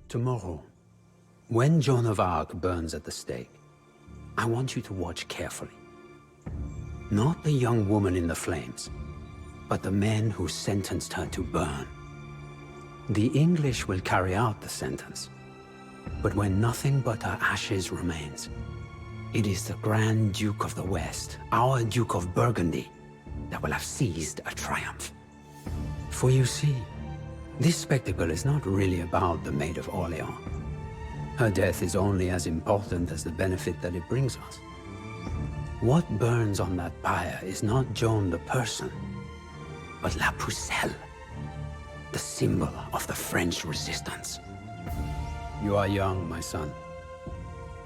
Tomorrow, when Joan of Arc burns at the stake, I want you to watch carefully. Not the young woman in the flames, but the men who sentenced her to burn. The English will carry out the sentence, but when nothing but her ashes remains, it is the Grand Duke of the West, our Duke of Burgundy, that will have seized a triumph. For you see, this spectacle is not really about the Maid of Orleans. Her death is only as important as the benefit that it brings us. What burns on that pyre is not Joan the person, but La Pucelle, the symbol of the French resistance. You are young, my son.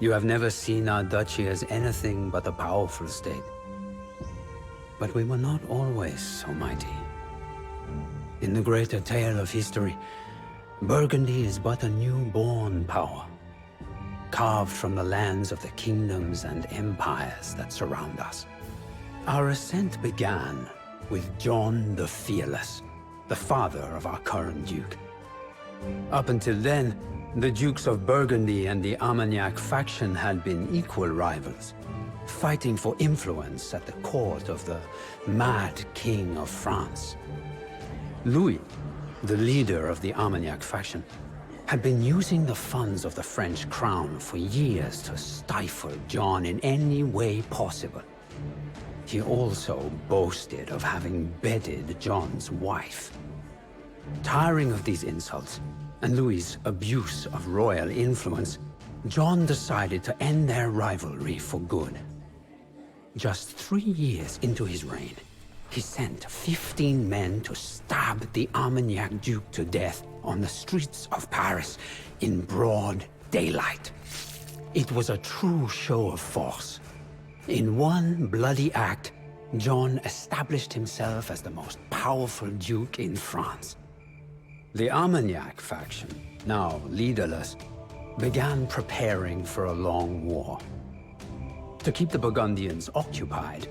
You have never seen our duchy as anything but a powerful state. But we were not always so mighty. In the greater tale of history, Burgundy is but a newborn power, carved from the lands of the kingdoms and empires that surround us. Our ascent began with John the Fearless, the father of our current duke. Up until then, the Dukes of Burgundy and the Armagnac faction had been equal rivals, fighting for influence at the court of the mad king of France. Louis, the leader of the Armagnac faction, had been using the funds of the French crown for years to stifle John in any way possible. He also boasted of having bedded John's wife. Tiring of these insults, and Louis's abuse of royal influence, John decided to end their rivalry for good. Just 3 years into his reign, he sent 15 men to stab the Armagnac Duke to death on the streets of Paris in broad daylight. It was a true show of force. In one bloody act, John established himself as the most powerful duke in France. The Armagnac faction, now leaderless, began preparing for a long war. To keep the Burgundians occupied,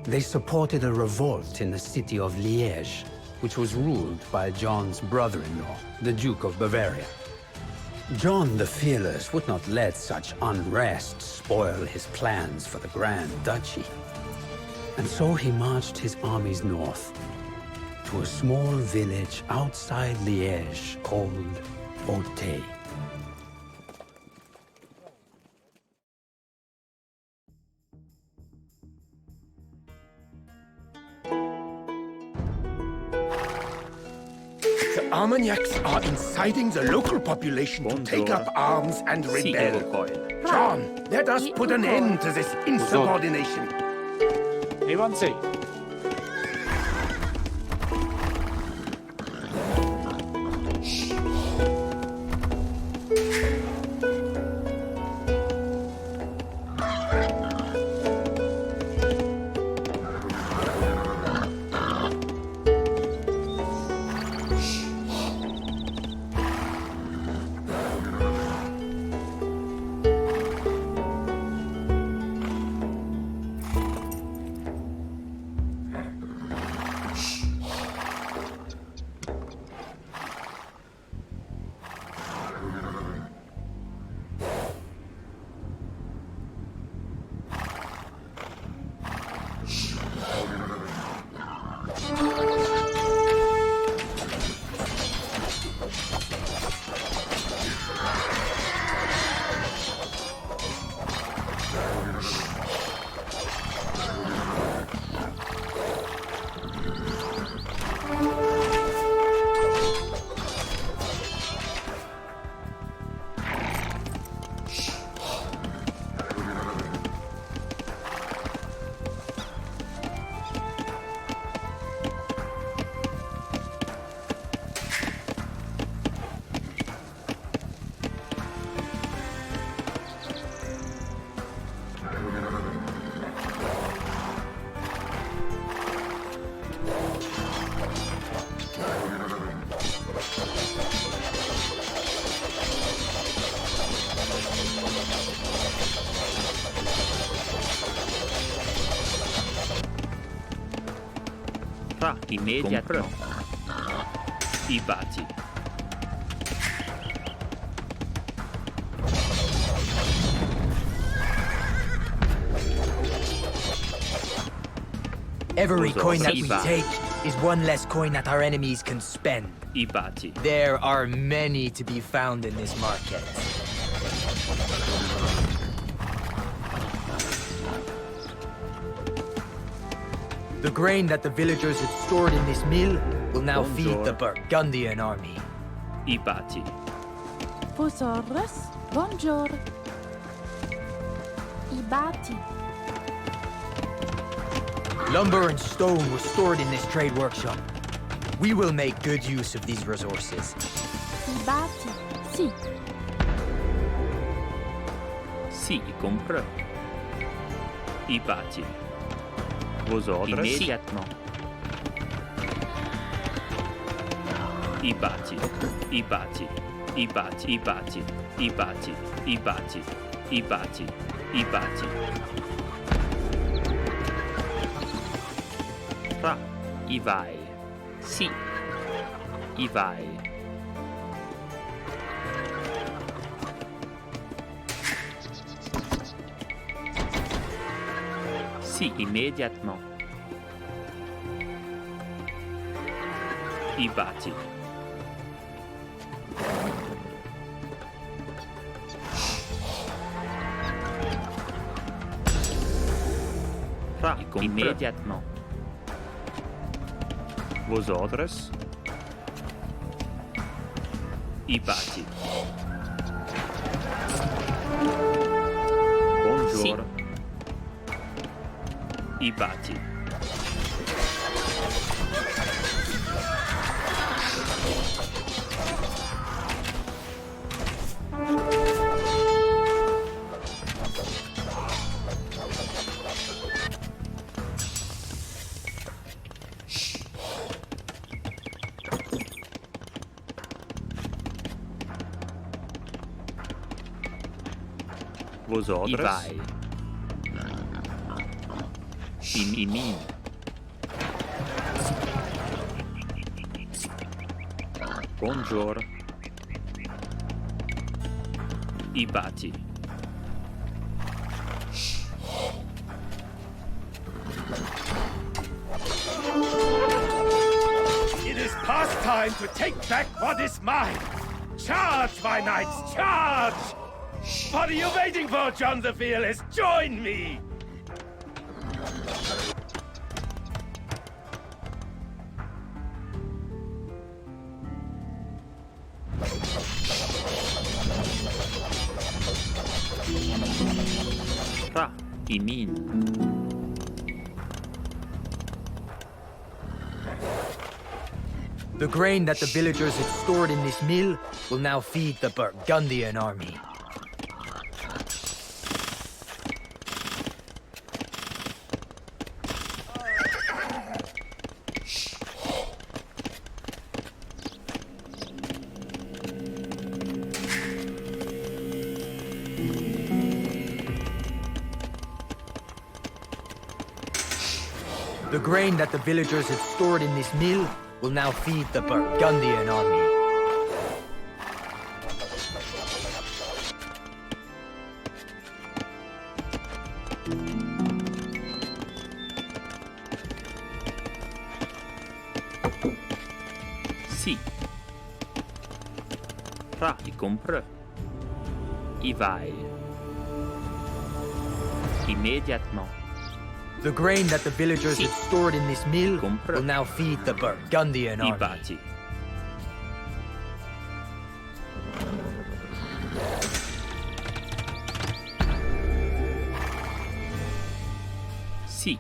they supported a revolt in the city of Liège, which was ruled by John's brother-in-law, the Duke of Bavaria. John the Fearless would not let such unrest spoil his plans for the Grand Duchy. And so he marched his armies north, to a small village outside Liège called Auteuil. The Armagnacs are inciting the local population to take up arms and rebel. John, let us put an end to this insubordination. Avanti. Immédiatement. I bâti. Every coin that we Ibati. take is one less coin that our enemies can spend. Ibati. There are many to be found in this market. The grain that the villagers had stored in this mill will now feed the Burgundian army. Ibati. Posorras, bonjour. Ibati. Lumber and stone were stored in this trade workshop. We will make good use of these resources. Ibati. Si. Si, comprends. Ibati. Vos ordres. Immédiatement. Ibati. Ibati. Ibati. Ibati. Ibati. Ibati. Ibati. Ibati. Ra. Ivai. Si. Ivai. Si, immédiatement. Ibati. Ra, immédiatement. Vos ordres. Ibati. Bonjour. Ibati. Vos ordres. Ivai. Imin. Bonjour. Ibati. It is past time to take back what is mine. Charge, my knights, charge! What are you waiting for, John the Fearless? Join me! Ra. Imin. The grain that the villagers had stored in this mill will now feed the Burgundian army. The grain that the villagers had stored in this mill will now feed the Burgundian army. Si. Ra, i comprends. Ivai. Immédiatement. The grain that the villagers had stored in this mill will now feed the Burgundian army. Ibati. Si.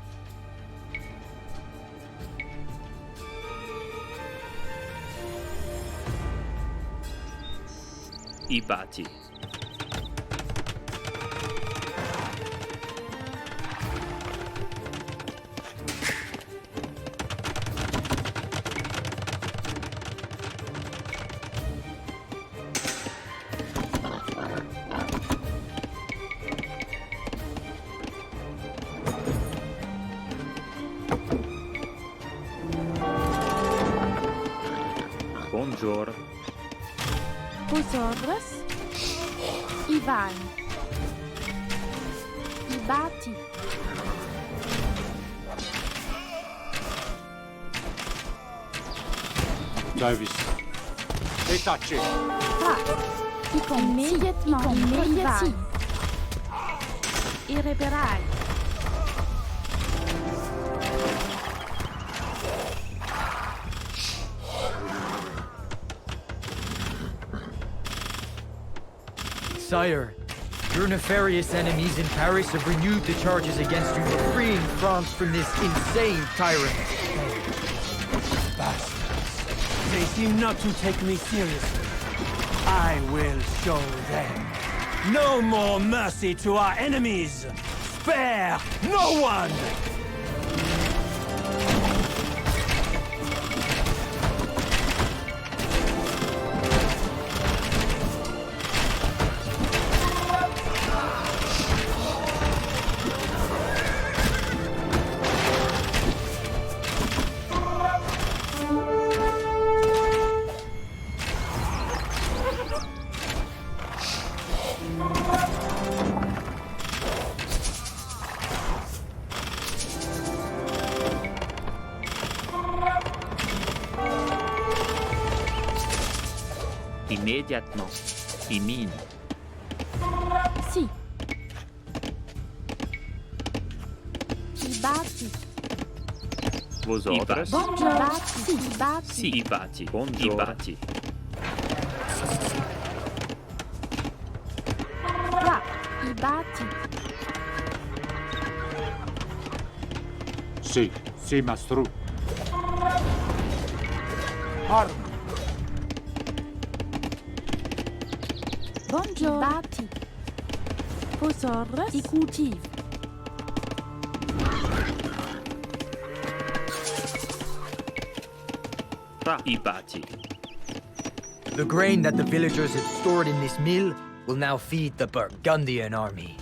Ibati. Bonjour. Posorras. Ivai. Ibati. Davis. Détaché. Immédiatement, immédiatement. Irréparal. Sire, your nefarious enemies in Paris have renewed the charges against you for freeing France from this insane tyrant. Bastards. They seem not to take me seriously. I will show them. No more mercy to our enemies! Spare no one! Immédiatement. Imine. Si. Ibati. Vos ordres. Ibati. Ibati. Si, Ibati. Buongiorno. Ibati. Qua. Ibati. Si, mastro. Arm. Bonjour. Ibati. Posorres. I cultivi. Ibati. The grain that the villagers had stored in this mill will now feed the Burgundian army.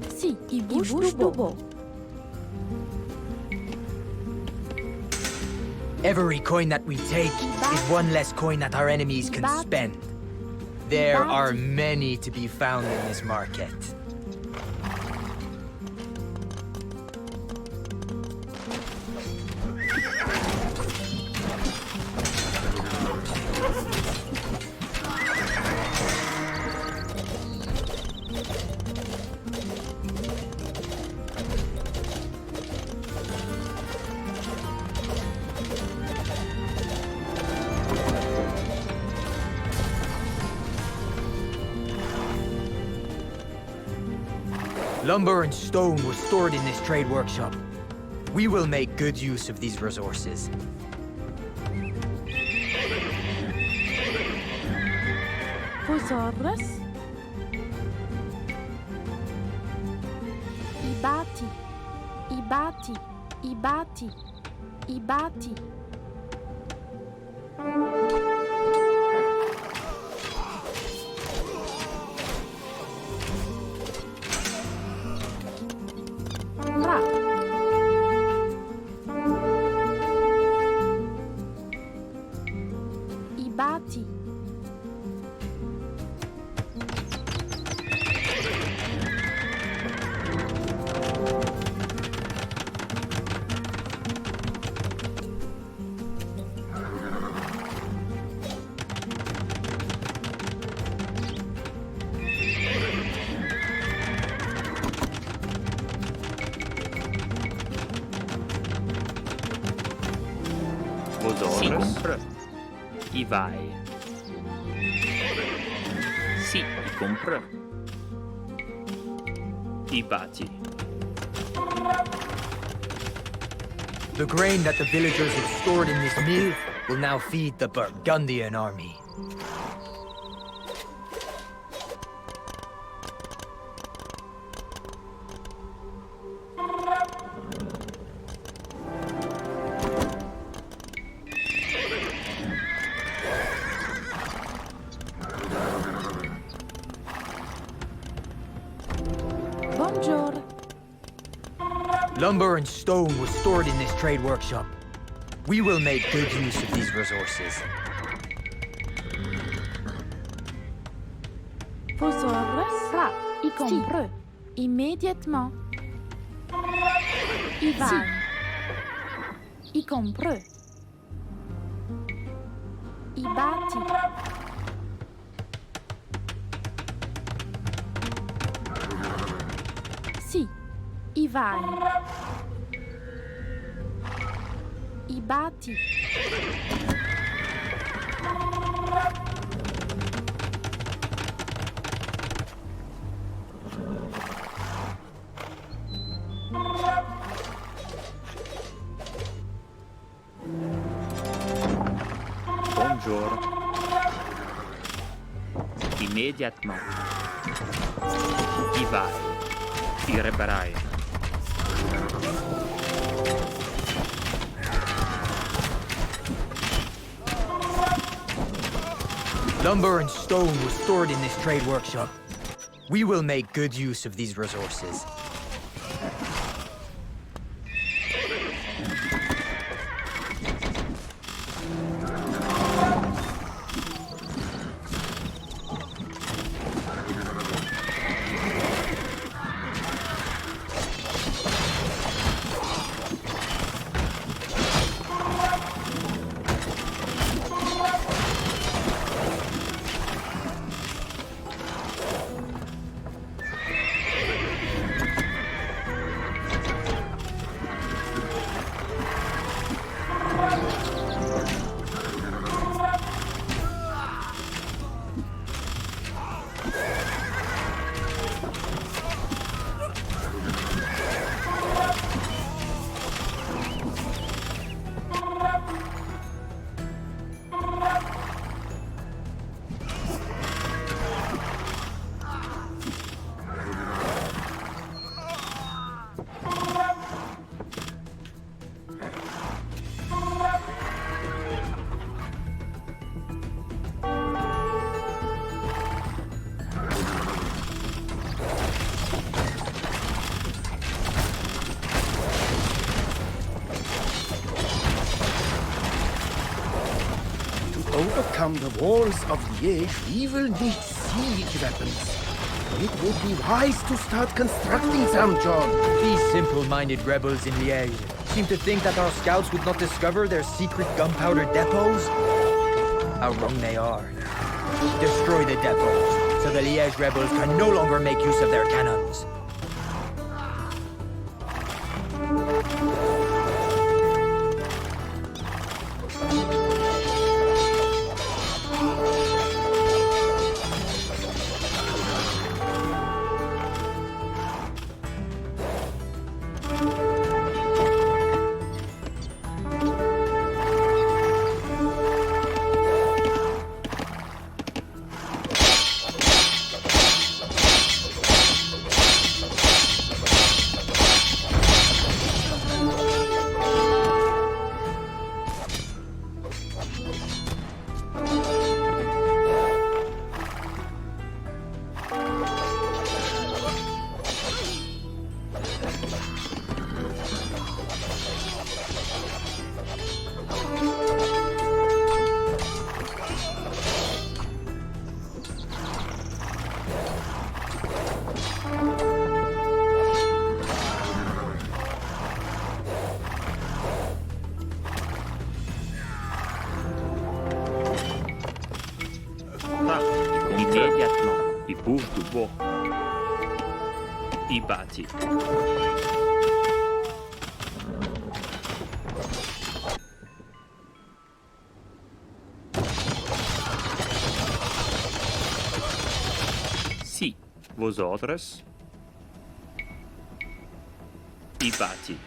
Si. Ibouche Dubo. Every coin that we take is one less coin that our enemies can spend. There are many to be found in this market. Lumber and stone were stored in this trade workshop. We will make good use of these resources. Posorres. Ibati. Ibati. Ibati. Ibati. Ra. Ibati. Vos ordres. I vai. Si, I compre. Ibati. The grain that the villagers had stored in this mill will now feed the Burgundian army. Buongiorno. Lumber and stone was stored in this trade workshop. We will make good use of these resources. Vos ordres sera y compreux. Immédiatement. Y va. Y compreux. Y bâti. Si. Y vai. Y bâti. Buongiorno. Immédiatement. Y vai. Y reparai. Lumber and stone was stored in this trade workshop. We will make good use of these resources. Overcome the walls of Liège, we will need siege weapons. It would be wise to start constructing some, John. These simple-minded rebels in Liège seem to think that our scouts would not discover their secret gunpowder depots. How wrong they are. Destroy the depots, so the Liège rebels can no longer make use of their cannons. Immédiatement. Il bouge du bois. Il bâtit. Si, vos ordres. Il bâtit.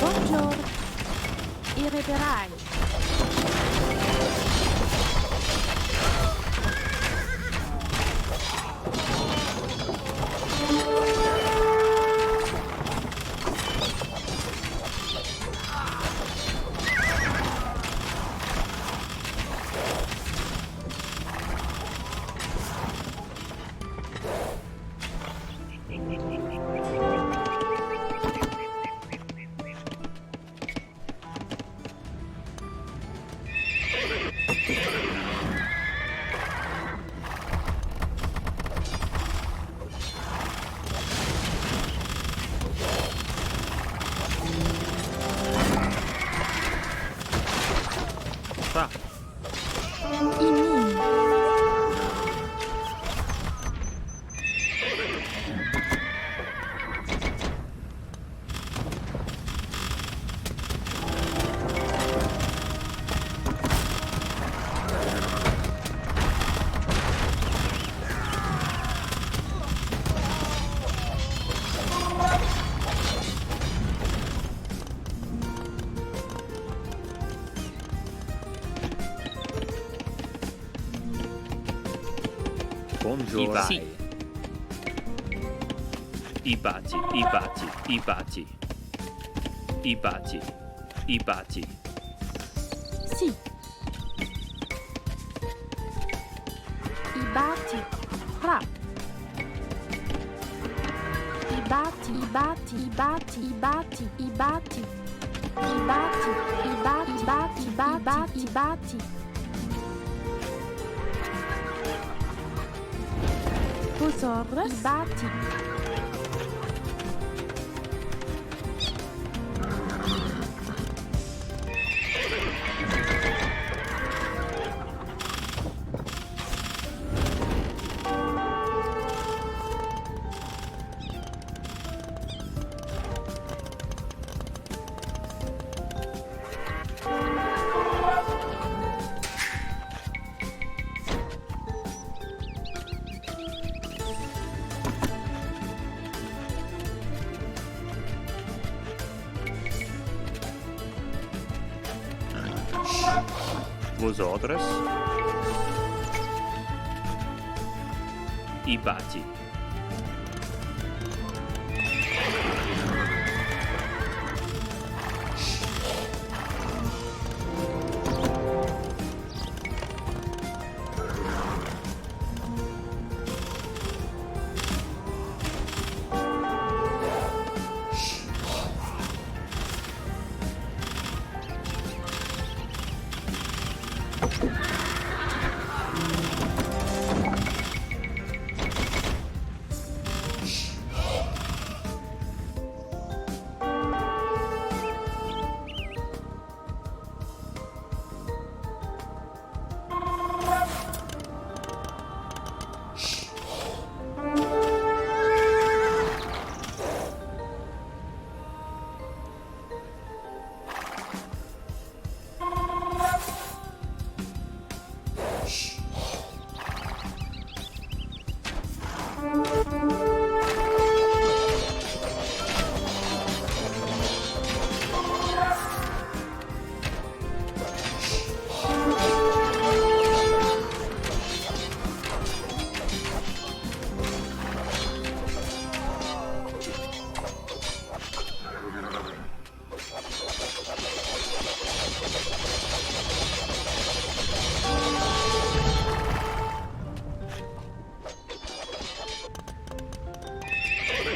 Buongiorno. I reperai. Ra. Imi. Ibati. Ibati. Ibati. Ibati. Ibati. Si. Ibati. Ra. Ibati. Ibati. Ibati. Ibati. Ibati. Ibati. Ibati. Ibati. Ibati. Ibati. Vosotros. Ibati. Vosotros. Ibati.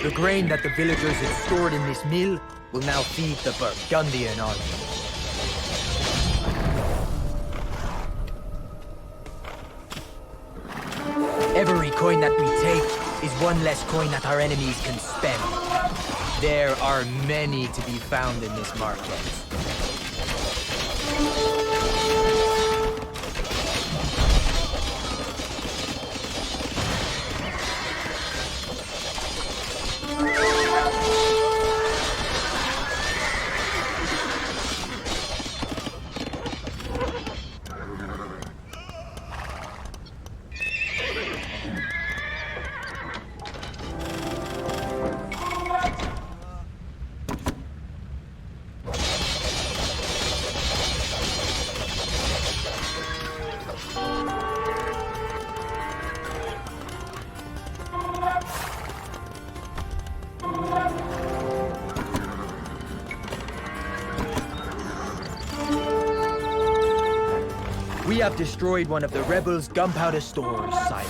The grain that the villagers had stored in this mill will now feed the Burgundian army. Every coin that we take is one less coin that our enemies can spend. There are many to be found in this market. We have destroyed one of the rebels' gunpowder stores, sire.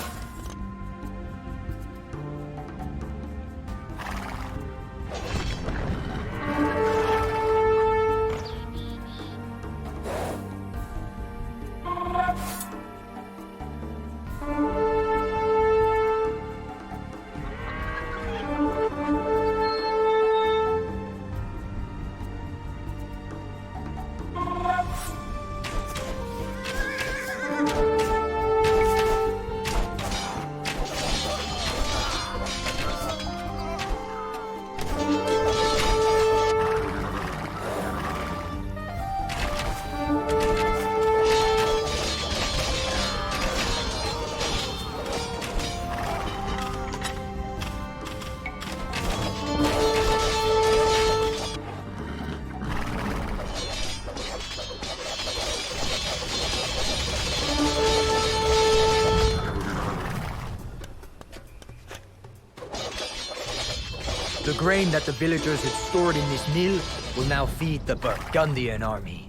grain that the villagers had stored in this mill will now feed the Burgundian army.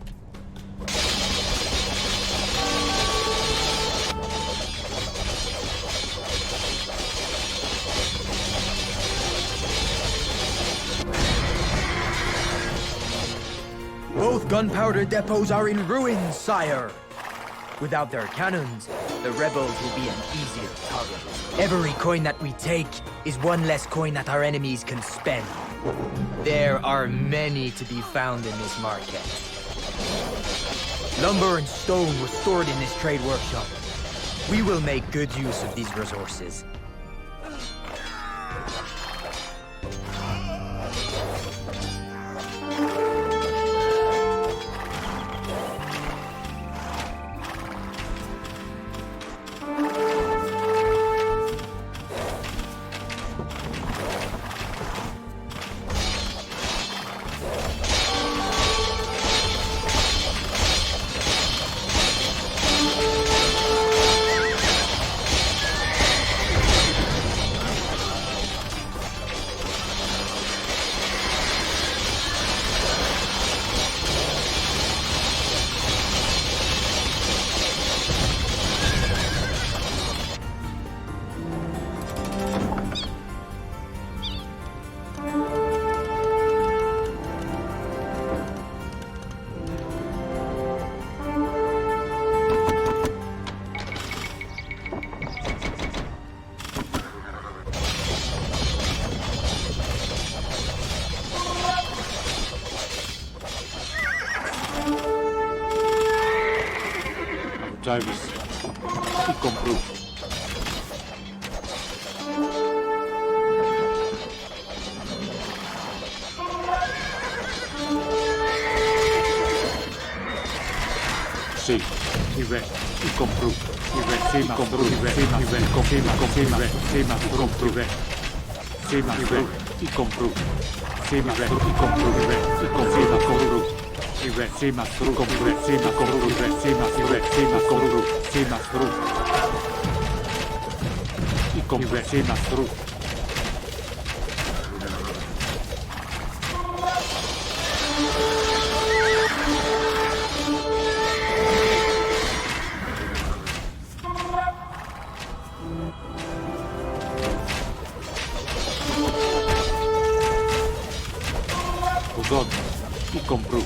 Both gunpowder depots are in ruins, sire. Without their cannons, the rebels will be an easier target. Every coin that we take is one less coin that our enemies can spend. There are many to be found in this market. Lumber and stone were stored in this trade workshop. We will make good use of these resources. Davis, y compró. Sí, y ve, y compró. Y ve, sí, compró, y ve, sí, y ve, sí, más compró, y ve. Sí, más y compró. Sí, más y compró, y ve, y compró. Y ve, sí, más compró, sí, más compró, y ve, sí, más compró, sí, más y compró, sí, más y compró.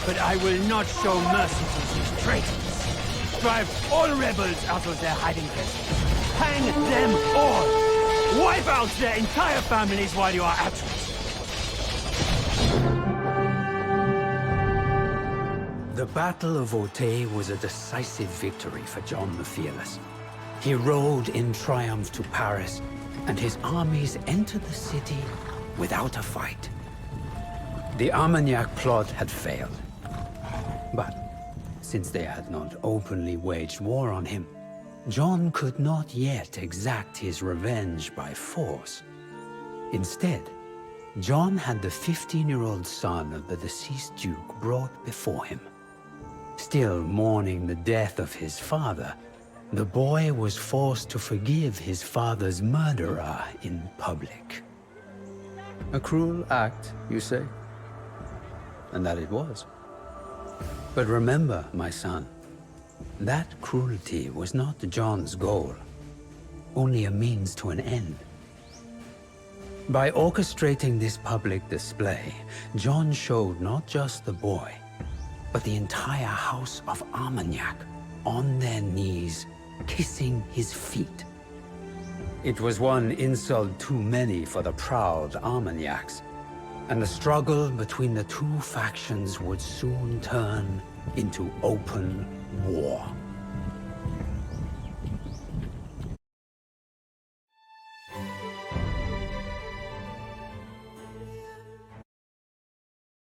But I will not show mercy to these traitors. Drive all rebels out of their hiding places. Hang them all. Wipe out their entire families while you are absent. The Battle of Auteuil was a decisive victory for John the Fearless. He rode in triumph to Paris, and his armies entered the city without a fight. The Armagnac plot had failed. But since they had not openly waged war on him, John could not yet exact his revenge by force. Instead, John had the 15-year-old son of the deceased duke brought before him. Still mourning the death of his father, the boy was forced to forgive his father's murderer in public. A cruel act, you say? And that it was. But remember, my son, that cruelty was not John's goal, only a means to an end. By orchestrating this public display, John showed not just the boy, but the entire house of Armagnac on their knees, kissing his feet. It was one insult too many for the proud Armagnacs, and the struggle between the two factions would soon turn into open war.